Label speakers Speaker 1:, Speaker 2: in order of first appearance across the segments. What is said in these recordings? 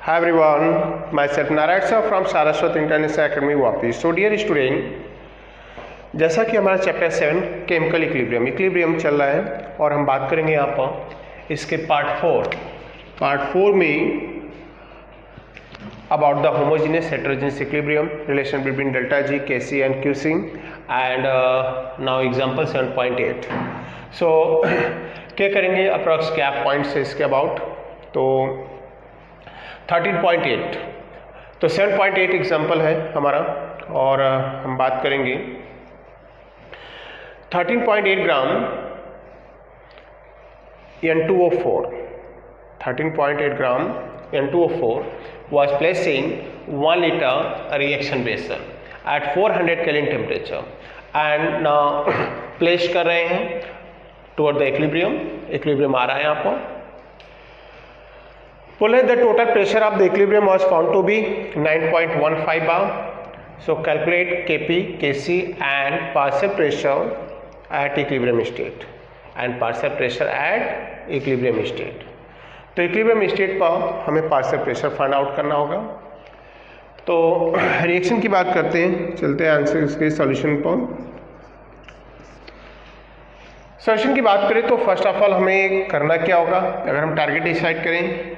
Speaker 1: Hi everyone, myself Narayana sir from Saraswat International Academy Vapi. So dear student, जैसा कि हमारा chapter 7 chemical equilibrium चल रहा है और हम बात करेंगे यहाँ पर इसके पार्ट 4 में about the homogeneous heterogeneous equilibrium relation between delta G, Kc and Qc and now example 7.8. So क्या करेंगे अप्रॉक्स क्या पॉइंट्स है इसके अबाउट. तो 13.8 तो 7.8 एग्जाम्पल है हमारा और हम बात करेंगे 13.8 ग्राम N2O4. 13.8 gram N2O4 was placed in 1 liter reaction vessel at 400 Kelvin temperature and now place कर रहे हैं toward the equilibrium आ रहा है यहाँ पर. बोले the total pressure of the equilibrium was found to be 9.15 bar. So calculate Kp, Kc and partial pressure at equilibrium state and partial pressure at equilibrium state. तो equilibrium state पर हमें partial pressure find out करना होगा. तो reaction की बात करते हैं, चलते हैं आंसर इसके सॉल्यूशन पर. सॉल्यूशन की बात करें तो फर्स्ट ऑफ ऑल हमें करना क्या होगा. अगर हम टारगेट डिसाइड करें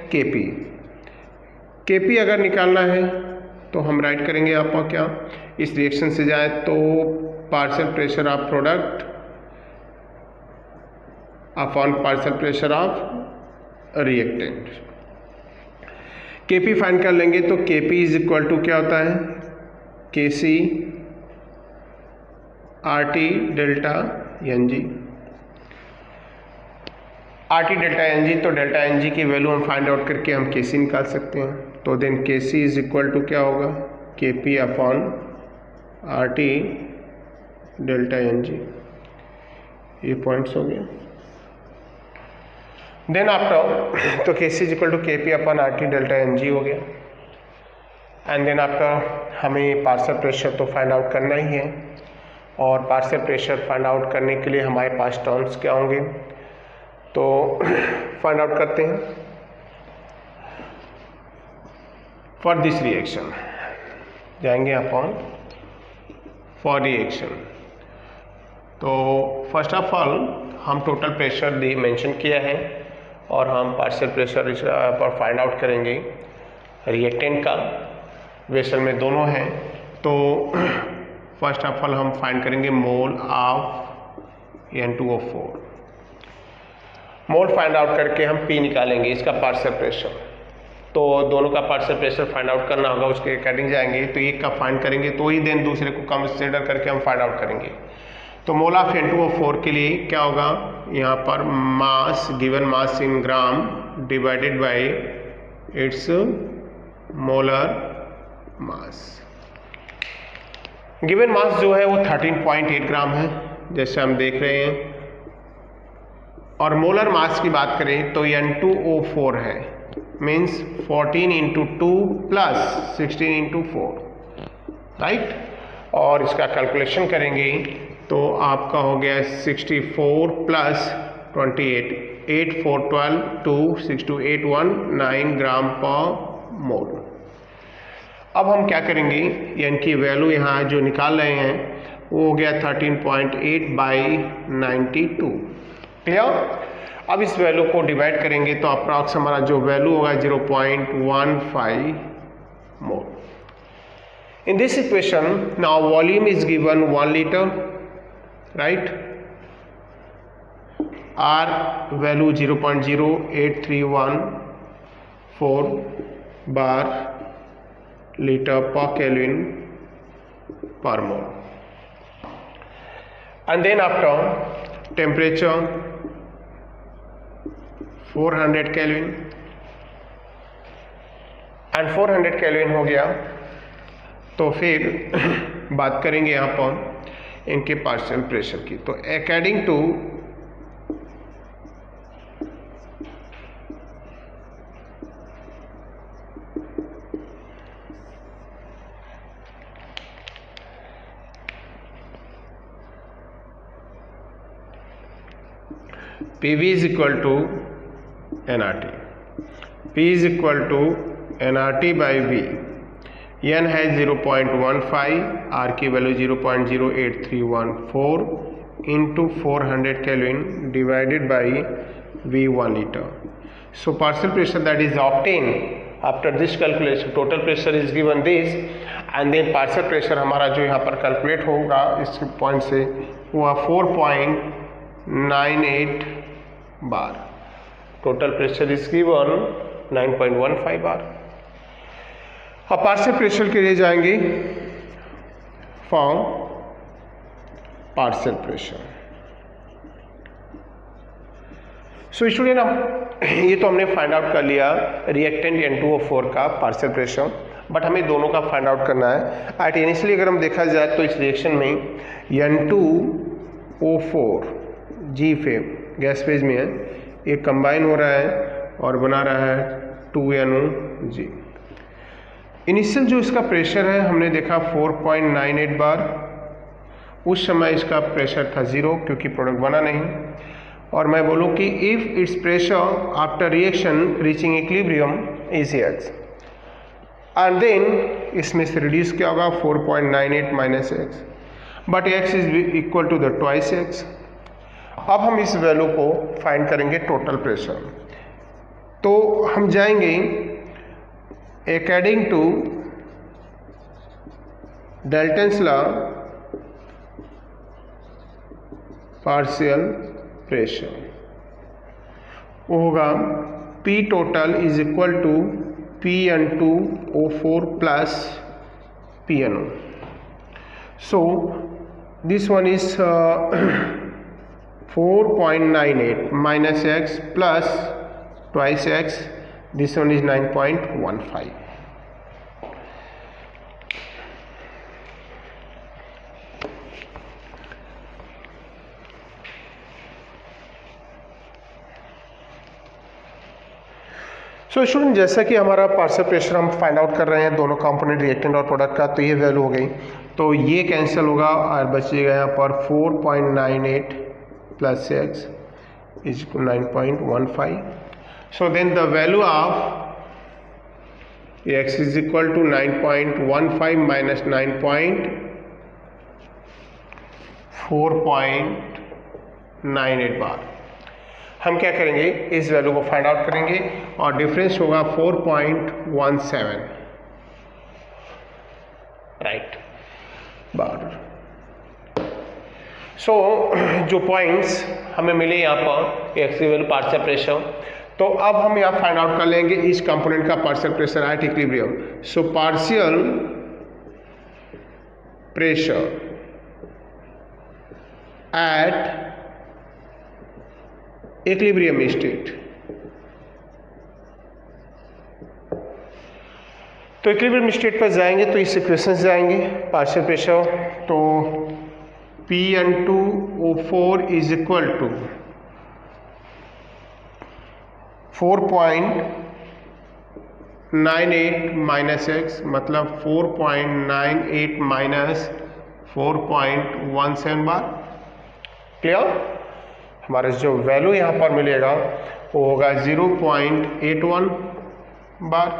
Speaker 1: केपी अगर निकालना है तो हम राइट करेंगे यहाँ पर क्या, इस रिएक्शन से जाए तो partial pressure of product upon partial pressure of reactant. KP find कर लेंगे तो केपी इज इक्वल टू क्या होता है, KC R T delta n g. R T delta n g, तो डेल्टा एन जी की वैल्यू हम फाइंड आउट करके हम केसी निकाल सकते हैं. तो then KC is equal to क्या होगा, KP upon R T delta n g. ये पॉइंट्स हो गए. देन आफ्टर तो KC is equal to KP upon R T delta n g हो गया. एंड देन आफ्टर हमें पार्शियल प्रेशर तो फाइंड आउट करना ही है और पार्शियल प्रेशर फाइंड आउट करने के लिए हमारे पास टर्म्स क्या होंगे, तो फाइंड आउट करते हैं. फॉर दिस रिएक्शन जाएंगे अपॉन फॉर रिएक्शन. तो फर्स्ट ऑफ ऑल हम टोटल प्रेशर मेंशन किया है और हम पार्शियल प्रेशर पर फाइंड आउट करेंगे. रिएक्टेंट का वेसल में दोनों हैं तो फर्स्ट ऑफ ऑल हम फाइंड करेंगे mole of N2O4. Mole find out करके हम P निकालेंगे, इसका पार्शियल प्रेशर. तो दोनों का पार्शियल प्रेशर फाइंड आउट करना होगा, उसके अकॉर्डिंग जाएंगे. तो एक का फाइंड करेंगे तो ही देन दूसरे को कंसिडर करके हम फाइंड आउट करेंगे. तो मोल ऑफ N2O4 के लिए क्या होगा, यहाँ पर mass given mass in gram divided by it's molar mass. Given mass जो है वो 13.8 ग्राम है जैसे हम देख रहे हैं. और मोलर मास की बात करें तो N2O4 है, means 14 into 2 plus 16 into 4, right. और इसका कैलकुलेशन करेंगे तो आपका हो गया 64 प्लस 28, 8 4 12 2 6 2 8 1 9 ग्राम पर मोल. अब हम क्या करेंगे, यानी कि वैल्यू यहाँ जो निकाल रहे हैं वो हो गया 13.8 बाई 92. क्लियर. अब इस वैल्यू को डिवाइड करेंगे तो अप्रॉक्स हमारा जो वैल्यू होगा 0.15 मोल. In this equation, now volume is given 1 liter, right? R value 0.08314 bar liter per Kelvin per mole. And then after temperature 400 Kelvin and 400 Kelvin हो गया. तो फिर बात करेंगे यहाँ पर इनके पार्शियल प्रेशर की. तो according to PV is equal to nRT. P is equal to nRT by V, n है 0.15, r की value 0.08314 into 400 kelvin divided by v 1 litre. So partial pressure that is obtained after this calculation, total pressure is given this, and then partial pressure हमारा जो यहाँ पर calculate होगा इस point से हुआ 4.98 बार. टोटल प्रेशर इज गिवन 9.15 बार. अब partial pressure के लिए जाएंगे form partial pressure. So student ये तो हमने फाइंड आउट कर लिया रिएक्टेंट N2O4 का पार्शियल प्रेशर, बट हमें दोनों का फाइंड आउट करना है. एट इनिशियली अगर हम देखा जाए तो इस रिएक्शन में N2O4 G phase gas phase में है, ये कंबाइन हो रहा है और बना रहा है 2NOG. इनिशियल जो इसका प्रेशर है हमने देखा 4.98 बार. उस समय इसका प्रेशर था 0 क्योंकि प्रोडक्ट बना नहीं. और मैं बोलूँ कि if it's pressure after reaction reaching equilibrium is x, and then इसमें से रिड्यूस क्या होगा 4.98 minus x, but x is equal to the twice x. अब हम इस वैल्यू को फाइंड करेंगे टोटल प्रेशर. तो हम जाएंगे according to Dalton's law partial pressure, वो होगा P total is equal to PN2O4 plus PNO. So this one is 4.98 minus x plus twice x, this one is 9.15. So student जैसा कि हमारा partial pressure हम find out कर रहे हैं दोनों कंपोनेंट रिएक्टेंट और प्रोडक्ट का, तो ये वैल्यू हो गई, तो ये कैंसिल होगा और बचेगा यहाँ पर 4.98 plus x is equal 9.15. So then the value of x is equal to 9.15 minus 9.4.98 bar. हम क्या करेंगे इस वैल्यू को फाइंड आउट करेंगे और डिफरेंस होगा 4.17 राइट बार. सो जो पॉइंट्स हमें मिले यहाँ पर एक्स की वैल्यू पार्शियल प्रेशर, तो अब हम यहाँ फाइंड आउट कर लेंगे इस कंपोनेंट का partial pressure at equilibrium. So partial pressure at equilibrium state. तो इक्विलिब्रियम स्टेट पर जाएंगे तो इस इक्वेशन से जाएंगे पार्शियल प्रेशर, तो PN2O4 is equal to 4.98 minus x, मतलब 4.98 माइनस 4.17 बार. क्लियर? हमारे जो वैल्यू यहाँ पर मिलेगा वो होगा 0.81 bar.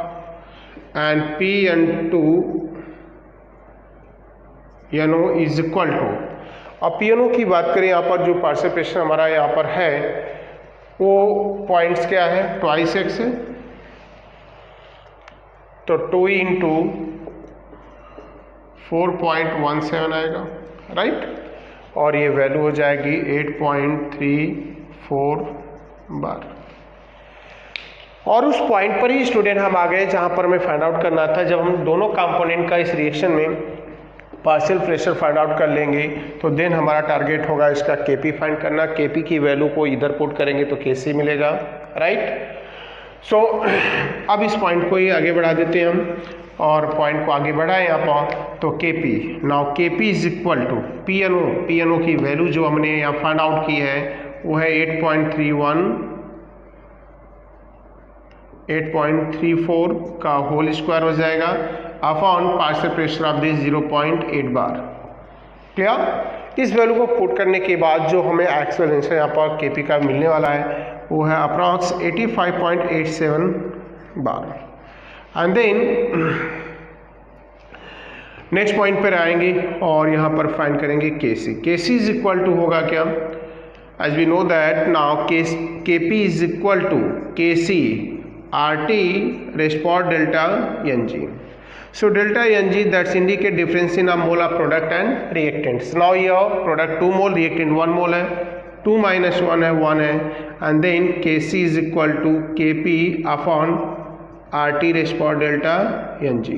Speaker 1: And PN2NO is equal to, अब PNO की बात करें यहाँ पर जो पार्शियल प्रेशर हमारा यहाँ पर है वो पॉइंट्स क्या है ट्वाइस x है, तो 2 इंटू 4.17 आएगा राइट. और ये वैल्यू हो जाएगी 8.34 बार. और उस पॉइंट पर ही स्टूडेंट हम आ गए जहाँ पर हमें फाइंड आउट करना था. जब हम दोनों कंपोनेंट का इस रिएक्शन में पार्शियल प्रेशर फाइंड आउट कर लेंगे तो देन हमारा टारगेट होगा इसका Kp फाइंड करना. Kp की वैल्यू को इधर पुट करेंगे तो Kc मिलेगा राइट. सो अब इस पॉइंट को ही आगे बढ़ा देते हैं हम और पॉइंट को आगे बढ़ाएं यहाँ पर, तो Kp now Kp is equal to PNO की वैल्यू जो हमने यहाँ फाइंड आउट की है वो है 8.34 का होल स्क्वायर हो जाएगा upon partial pressure of this 0.8 bar. Clear? इस वैल्यू को पुट करने के बाद जो हमें एक्चुअल आंसर यहाँ पर Kp का मिलने वाला है वो है approx 85.87 bar. And then next point पर आएंगे और यहाँ पर फाइंड करेंगे Kc. Kc is equal to होगा क्या, as we know that now Kp is equal to Kc RT respond delta NG. So delta NG that's indicate difference in a mole of product and reactants. Now your product 2 mole, reactant 1 mole है, 2 minus 1 है 1 है, and then Kc is equal to Kp upon RT respond delta NG.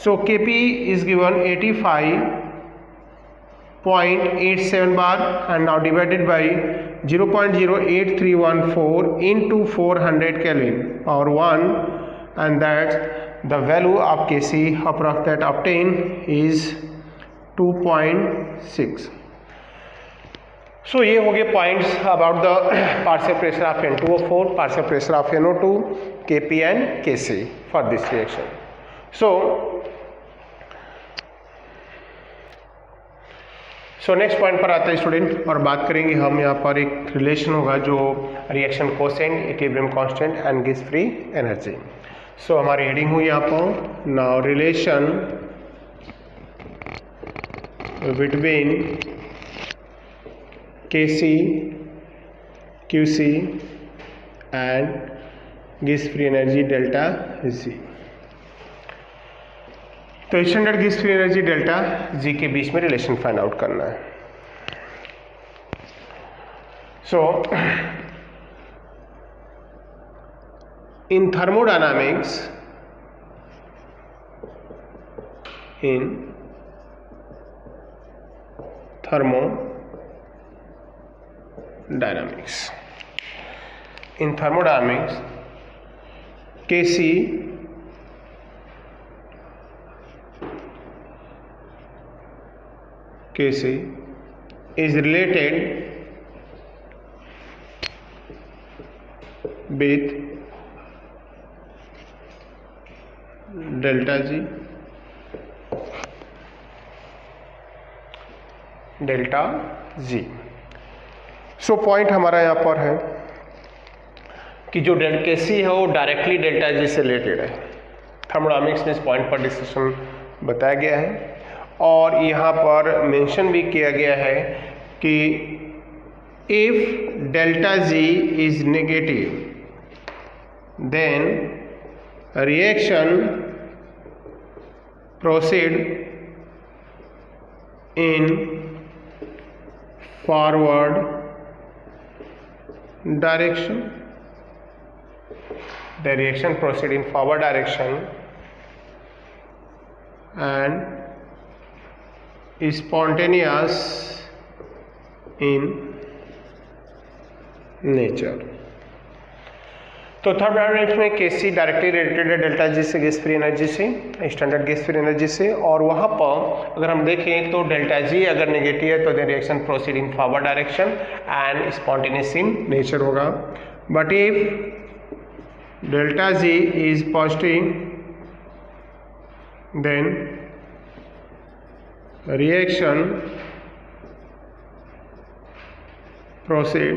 Speaker 1: So Kp is given 85.87 bar and now divided by 0.08314 into 400 Kelvin power 1, and that's the value of Kc approx that obtained is 2.6. So ये हो गए points about the partial pressure of N2O4, partial pressure of NO2, Kp and Kc for this reaction. So next point पर आते हैं student, और बात करेंगे हम यहाँ पर एक रिलेशन होगा जो reaction quotient, equilibrium constant and gas free energy. So हमारी हेडिंग हुई यहाँ पर now relation between Kc Qc and gas free energy delta G। तो standard gas free energy delta G के बीच में रिलेशन फाइंड आउट करना है। So in thermodynamics Kc is related with delta G so point हमारा यहाँ पर है कि जो Kc है वो डायरेक्टली डेल्टा G से रिलेटेड है। थर्मोडायनामिक्स में इस पॉइंट पर डिस्कशन बताया गया है और यहाँ पर मेंशन भी किया गया है कि if delta G is negative then reaction proceed in forward direction, the reaction proceed in forward direction and spontaneous in nature। तो थर्मोडायनामिक्स में Kc डायरेक्टली रिलेटेड है डेल्टा G से, गैस फ्री एनर्जी से, स्टैंडर्ड गैस फ्री एनर्जी से, और वहाँ पर अगर हम देखें तो डेल्टा G अगर नेगेटिव है तो then reaction proceed in forward direction and spontaneous in nature होगा। But if delta G is positive then reaction proceed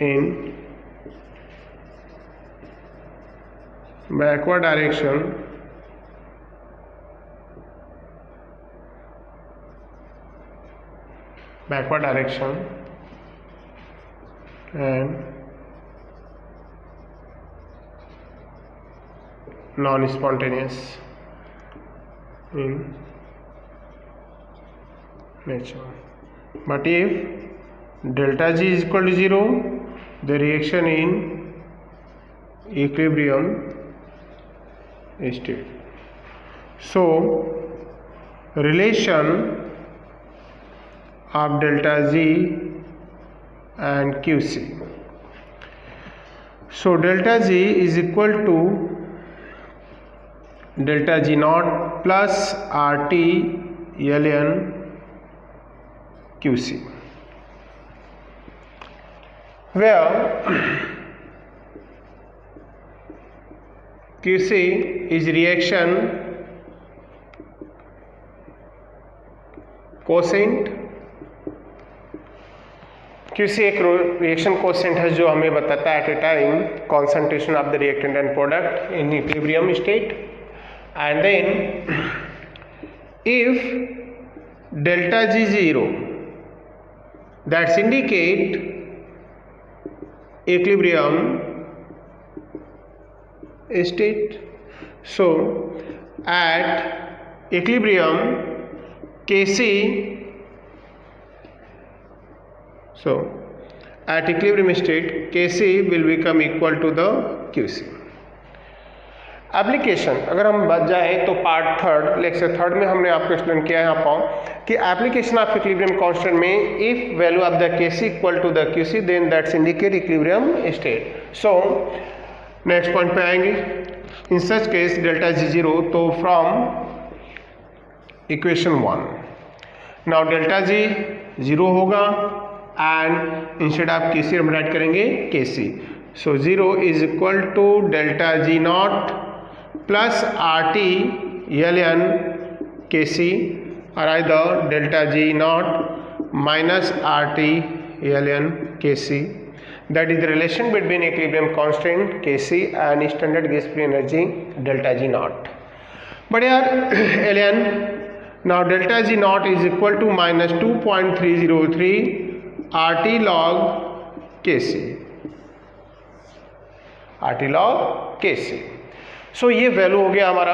Speaker 1: in backward direction and non-spontaneous in nature. But if delta G is equal to 0, the reaction in equilibrium state. So relation of delta G and Qc. So delta G is equal to delta G naught plus RT ln Qc, where Qc is reaction quotient, QC एक reaction coefficient है जो हमें बताता है at a time concentration of the reactant and product in equilibrium state, and then if delta G 0 that's indicate equilibrium state. So at equilibrium Kc, so at equilibrium state Kc will become equal to the Qc. Application अगर हम बच जाए तो part third lecture third में हमने आपको explain किया है यहाँ पर कि एप्लीकेशन ऑफ इक्विलिब्रियम कांस्टेंट में if value of the Kc equal to the Qc then that's indicate equilibrium state. So next point पे आएंगे. In such case delta G 0, तो from equation 1 now delta G 0 होगा and instead of Kc हम write करेंगे Kc. So 0 is equal to delta G naught plus RT ln Kc, or either delta G naught minus RT ln Kc. That is the relation between equilibrium constant Kc and standard gas free energy delta G naught. But here ln, now delta G naught is equal to minus 2.303 RT log Kc. RT log Kc. So ये value हो गया हमारा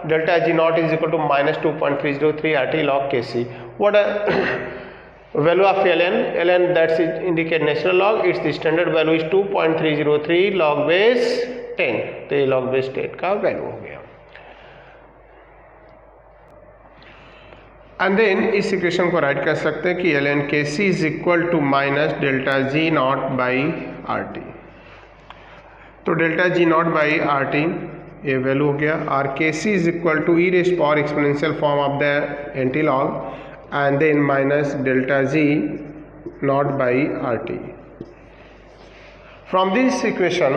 Speaker 1: delta G naught is equal to minus 2.303 RT log Kc. What value of ln that's indicate natural log, it's the standard value is 2.303 log base 10. तो ये log base 10 का value हो गया. And then इस equation को write कर सकते हैं कि ln Kc is equal to minus delta G naught by RT. तो delta G naught by RT ये वैल्यू हो गया. और Kc is equal to e raise power exponential form of the antilog and then minus delta G naught by RT. From this equation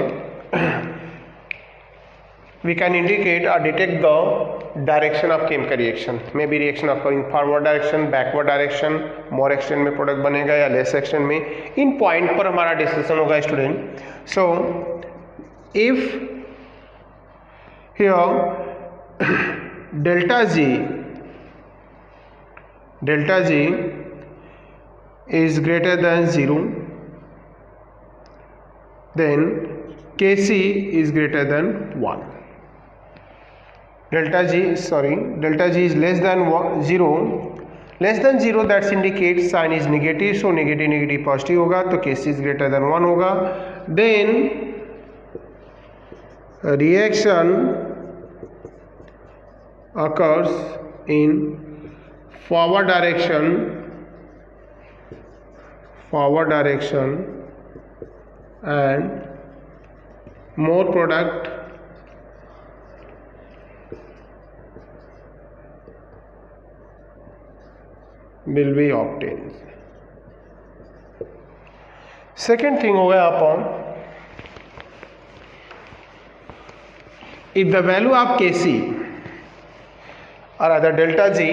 Speaker 1: we can indicate और detect the direction of chemical reaction. May be reaction of in forward direction, backward direction, more extent में product बनेगा या less extent में. इन point पर हमारा discussion होगा student. So if here delta G is greater than 0, then Kc is greater than 1. Delta G is less than 0. Less than 0 that indicates sign is negative, so negative positive होगा तो Kc is greater than 1 होगा. Then reaction occurs in forward direction and more product will be obtained. Second thing हो गया अपन, if the value of Kc or other delta G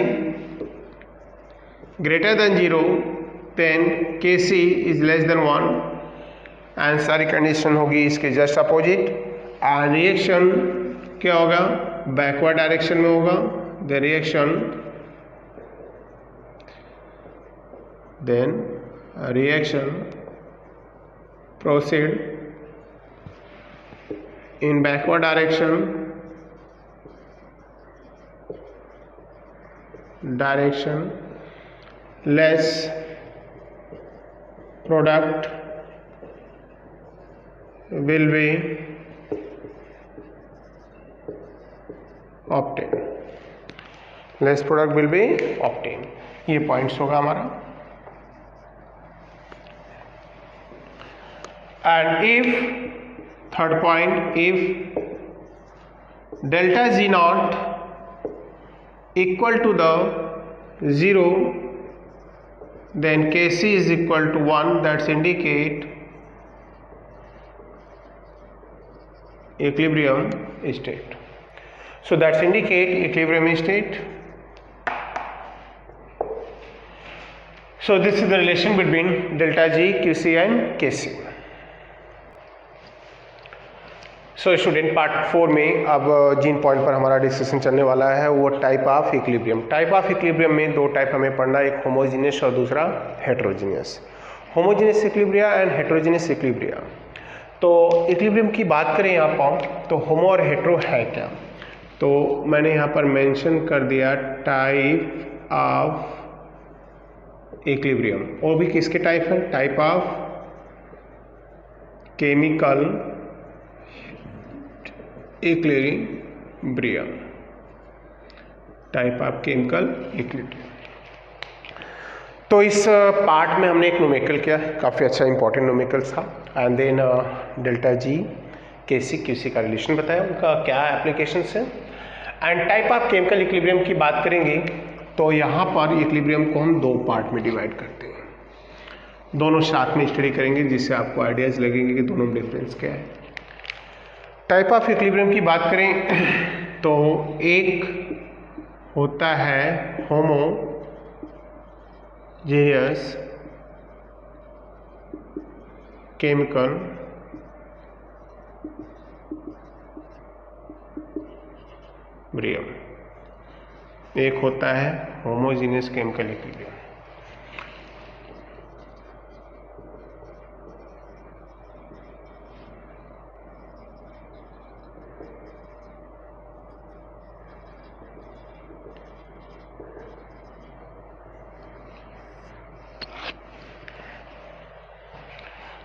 Speaker 1: greater than 0 then Kc is less than 1 and सारी condition होगी इसके just opposite. And reaction क्या होगा, backward direction में होगा. The reaction then reaction proceed in backward direction less product will be obtained, less product will be obtained. ये points होगा हमारा. And if third point, if delta G naught equal to the 0 then Kc is equal to 1, that's indicate equilibrium state. So that's indicate equilibrium state. So this is the relation between delta G, QC and KC. So student part 4 में अब जिन point पर हमारा discussion चलने वाला है वो type of equilibrium. Type of equilibrium में दो टाइप हमें पढ़ना है, एक होमोजीनियस और दूसरा heterogeneous. Homogeneous equilibria and heterogeneous equilibria. तो इक्विलिब्रियम की बात करें यहाँ पर तो होमो और हेटेरो है क्या, तो मैंने यहाँ पर मेंशन कर दिया टाइप ऑफ इक्विलिब्रियम। वो भी किसके टाइप है, type of chemical equilibrium, type of chemical equilibrium. तो इस पार्ट में हमने एक न्यूमेरिकल किया, काफ़ी अच्छा इंपॉर्टेंट न्यूमेरिकल था, and then delta G Kc Qc का रिलेशन बताया, उनका क्या एप्लीकेशन है। And type of chemical equilibrium की बात करेंगे तो यहाँ पर इक्विलिब्रियम को हम दो पार्ट में डिवाइड करते हैं, दोनों साथ में स्टडी करेंगे जिससे आपको आइडियाज लगेंगे कि दोनों डिफरेंस क्या है। टाइप ऑफ इक्विलिब्रियम की बात करें तो एक होता है होमोजेनियस केमिकल इक्विलिब्रियम, एक होता है होमोजेनियस केमिकल इक्विलिब्रियम।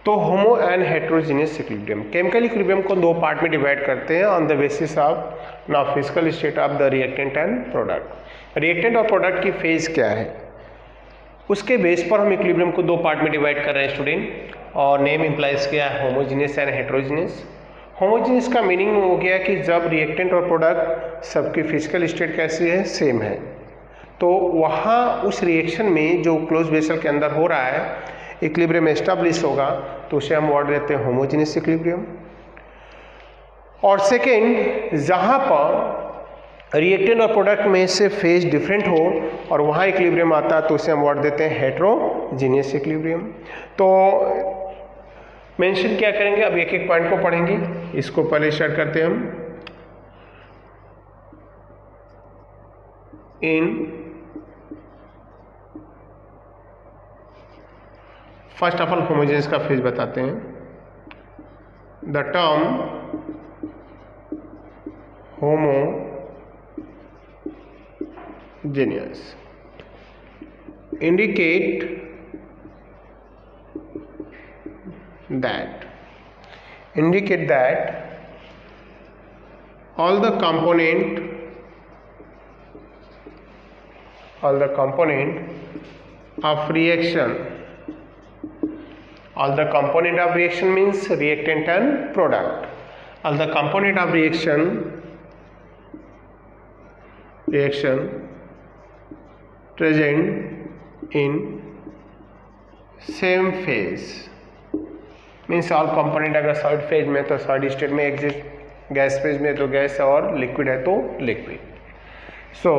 Speaker 1: तो homo and heterogeneous equilibrium, chemical equilibrium को दो पार्ट में डिवाइड करते हैं on the basis of now physical state of the reactant and product. Reactant और प्रोडक्ट की फेज क्या है उसके बेस पर हम इक्विलिब्रियम को दो पार्ट में डिवाइड कर रहे हैं स्टूडेंट, और नेम इंप्लाइज किया है होमोजीनियस एंड हेटेरोजीनियस। होमोजीनियस का मीनिंग हो गया कि जब रिएक्टेंट और प्रोडक्ट सबकी फिजिकल स्टेट कैसी है, सेम है, तो वहाँ उस रिएक्शन में जो क्लोज वेसल के अंदर हो रहा है इक्विलिब्रियम एस्टेब्लिश होगा, तो उसे हम वर्ड देते हैं होमोजेनियस इक्विलिब्रियम। और सेकेंड, जहाँ पर रिएक्टेंट और प्रोडक्ट में से फेज डिफरेंट हो और वहाँ इक्विलिब्रियम आता है तो उसे हम वर्ड देते हैं हेटेरोजीनियस इक्विलिब्रियम। तो मेंशन क्या करेंगे, अब एक एक पॉइंट को पढ़ेंगे। इसको पहले स्टार्ट करते हैं हम। In first of all homogeneous का फेज बताते हैं। The term homogeneous indicate that all the component of reaction, all the component of reaction means reactant and product, all the component of reaction present in same phase means all component अगर solid phase में तो solid state में exist, gas phase में तो gas और liquid है तो liquid. So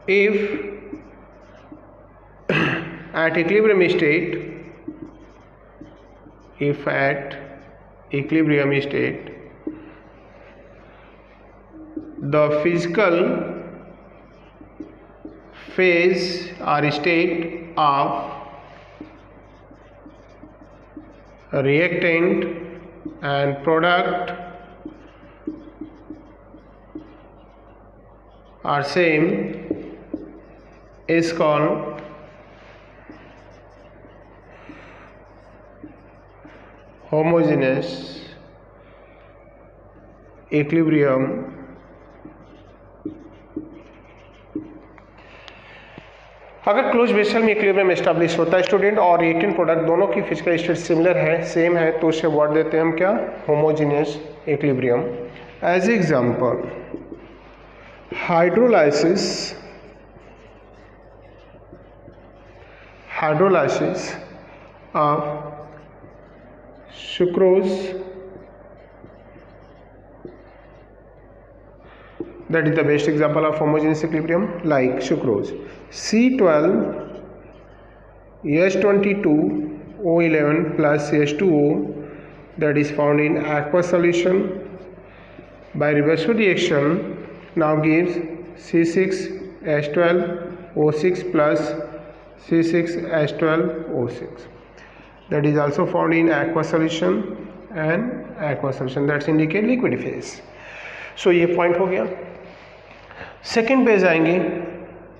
Speaker 1: if at equilibrium state, the physical phase or state of reactant and product are same is called homogeneous equilibrium। अगर क्लोज वेसल में इक्विलिब्रियम एस्टैब्लिश होता है स्टूडेंट और रिएक्टेंट प्रोडक्ट दोनों की फिजिकल स्टेट सिमिलर है, same है, तो उसे वर्ड देते हैं हम क्या, homogeneous equilibrium. As example hydrolysis of sucrose that is the best example of homogeneous equilibrium, like sucrose. C12H22O11 plus H2O, that is found in aqueous solution, by reversible reaction now gives C6H12O6 plus C6H12O6. That is also found in aqueous solution and aqueous solution, that's indicate liquid phase. So ये point हो गया. Second पे जाएंगे.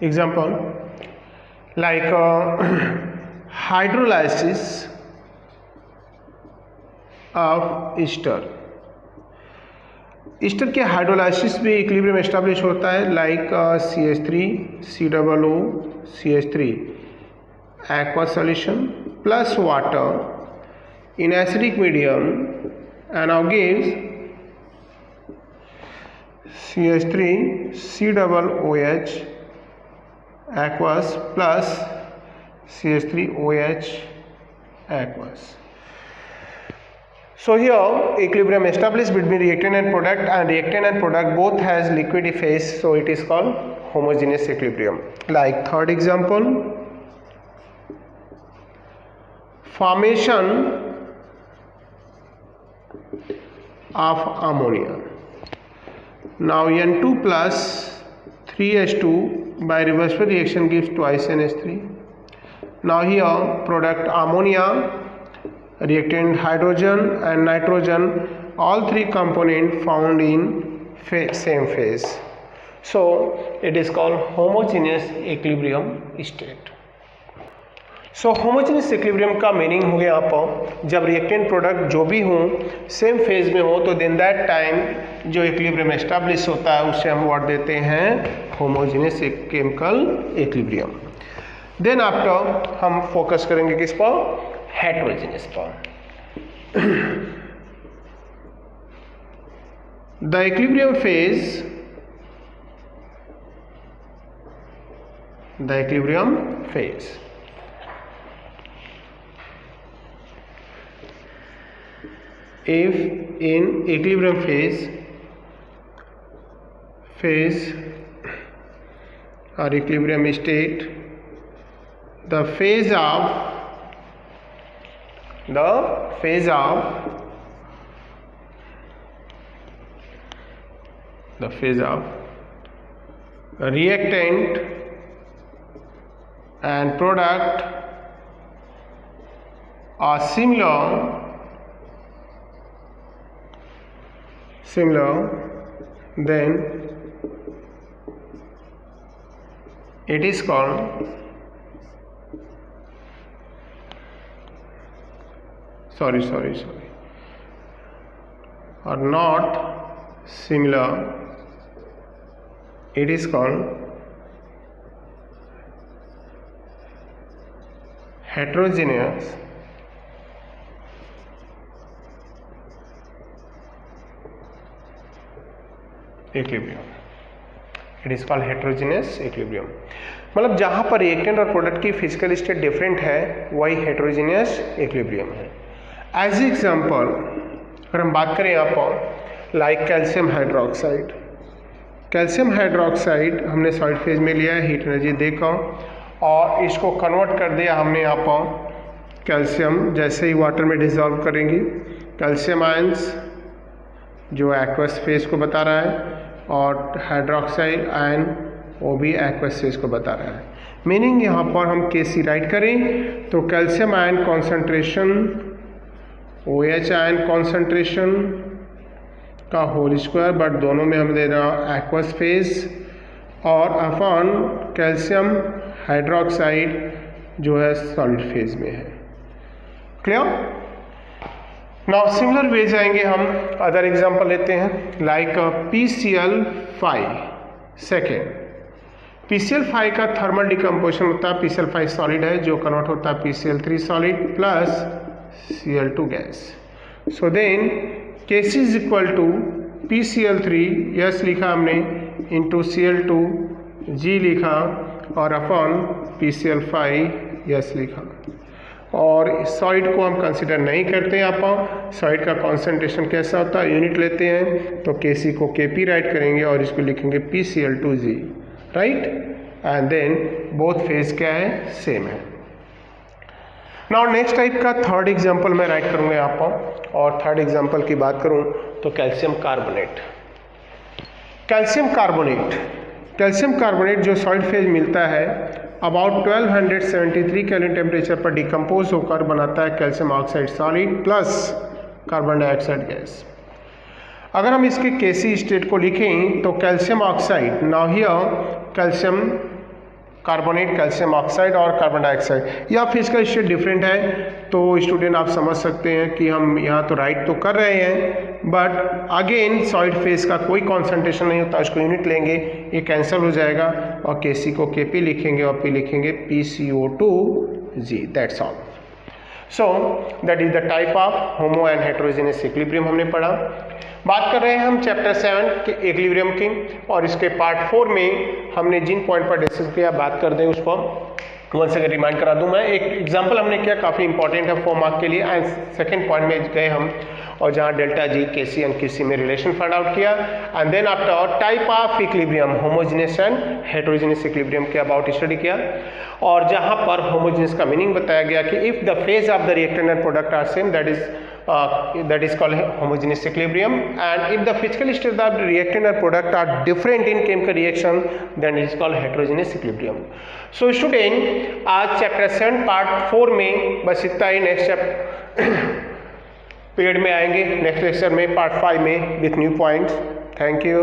Speaker 1: Example like hydrolysis of Easter. Easter के hydrolysis में equilibrium establish होता है, like CH3 COO CH3 aqueous solution plus water in acidic medium and now gives CH3 COOH aqueous plus CH3OH aqueous. So here equilibrium established between reactant and product, and reactant and product both has liquid phase, so it is called homogeneous equilibrium. Like third example, formation of ammonia. Now N2 plus 3H2 by reversible reaction gives twice NH3. Now here product ammonia, reactant hydrogen and nitrogen, all three components found in same phase. So it is called homogeneous equilibrium state. So homogeneous equilibrium का meaning हो गया आपको, जब reactant product जो भी हों same phase में हो तो दिन दैट टाइम जो इक्विलिब्रियम एस्टैब्लिश होता है उसे हम वर्ड देते हैं homogeneous chemical equilibrium. Then after हम फोकस करेंगे किस पर, हेटेरोजेनियस पर. The equilibrium phase if in equilibrium phase or equilibrium state, the phase of reactant and product are similar, then it is called or not similar, it is called heterogeneous equilibrium. It is called heterogeneous equilibrium. मतलब जहाँ पर reactant और product की physical state different है वही heterogeneous equilibrium है. As example अगर हम बात करें यहाँ पर like calcium hydroxide. Calcium hydroxide हमने सॉलिड फेज में लिया है, हीट एनर्जी देकर और इसको कन्वर्ट कर दिया हमने यहाँ पर कैल्शियम. जैसे ही वाटर में डिजॉल्व करेंगे कैल्शियम आयंस जो एक्वस फेज को बता रहा है और हाइड्रोक्साइड आयन वो भी एक्वस फेज को बता रहा है. मीनिंग यहाँ पर हम KC राइट करें तो calcium ion concentration OH ion concentration का होल स्क्वायर, बट दोनों में हम दे रहा एक्वस फेज, और अपॉन कैल्शियम हाइड्रोक्साइड जो है सॉलिड फेज में है. क्लियर. नाउ सिमिलर वे जाएंगे हम, अदर एग्जांपल लेते हैं लाइक PCl5. सेकेंड PCl5 का थर्मल डिकम्पोजिशन होता है, PCl5 सॉलिड है जो कन्वर्ट होता है PCl3 solid plus Cl2 gas. So then KC is equal to PCl3 yes लिखा हमने इंटू Cl2 G लिखा और अपॉन PCl5 यस लिखा. और सॉलिड को हम कंसिडर नहीं करते यहाँ पर। सॉलिड का कॉन्सेंट्रेशन कैसा होता है, यूनिट लेते हैं तो Kc को Kp राइट करेंगे और इसको लिखेंगे PCl2Z, right, and then both phase क्या है, सेम है। नाउ नेक्स्ट टाइप का थर्ड एग्जांपल मैं राइट करूँगा यहाँ पर, और थर्ड एग्जांपल की बात करूँ तो कैल्शियम कार्बोनेट। कैल्शियम कार्बोनेट जो सॉलिड फेज मिलता है अबाउट 1273 केल्विन टेम्परेचर पर डिकम्पोज होकर बनाता है calcium oxide solid plus carbon dioxide gas. अगर हम इसके Kc स्टेट को लिखें तो calcium oxide, now here calcium carbonate, calcium oxide और कार्बन डाइऑक्साइड, या फिर इसका स्टेट डिफरेंट है तो स्टूडेंट आप समझ सकते हैं कि हम यहाँ तो राइट तो कर रहे हैं बट अगेन सॉलिड फेज का कोई कॉन्सेंट्रेशन नहीं होता, उसको यूनिट लेंगे ये कैंसिल हो जाएगा और Kc को Kp लिखेंगे और P लिखेंगे PCO2Z, that's all. So that is the type of homo and heterogeneous equilibrium हमने पढ़ा। बात कर रहे हैं हम चैप्टर 7 के इक्विलिब्रियम की, और इसके पार्ट 4 में हमने जिन पॉइंट पर डिस्कस किया बात कर दें उसको वंस अगेन रिमाइंड करा दूं मैं। एक एग्जांपल हमने किया काफ़ी इंपॉर्टेंट है 4 मार्क के लिए, एंड सेकंड पॉइंट में गए हम और जहां delta G Kc and Kc में रिलेशन फाइंड आउट किया, and then after type of equilibrium homogeneous and heterogeneous equilibrium के अबाउट स्टडी किया, और जहां पर होमोजेनस का मीनिंग बताया गया कि if the phase of the reactant and product are same that is called homogeneous equilibrium, and if the physical state of the reactant and product are different in chemical reaction then it is called heterogeneous equilibrium. So student आज chapter 7 part 4 में बस इतना ही। Next period में आएंगे next lecture में part 5 में with new points. Thank you.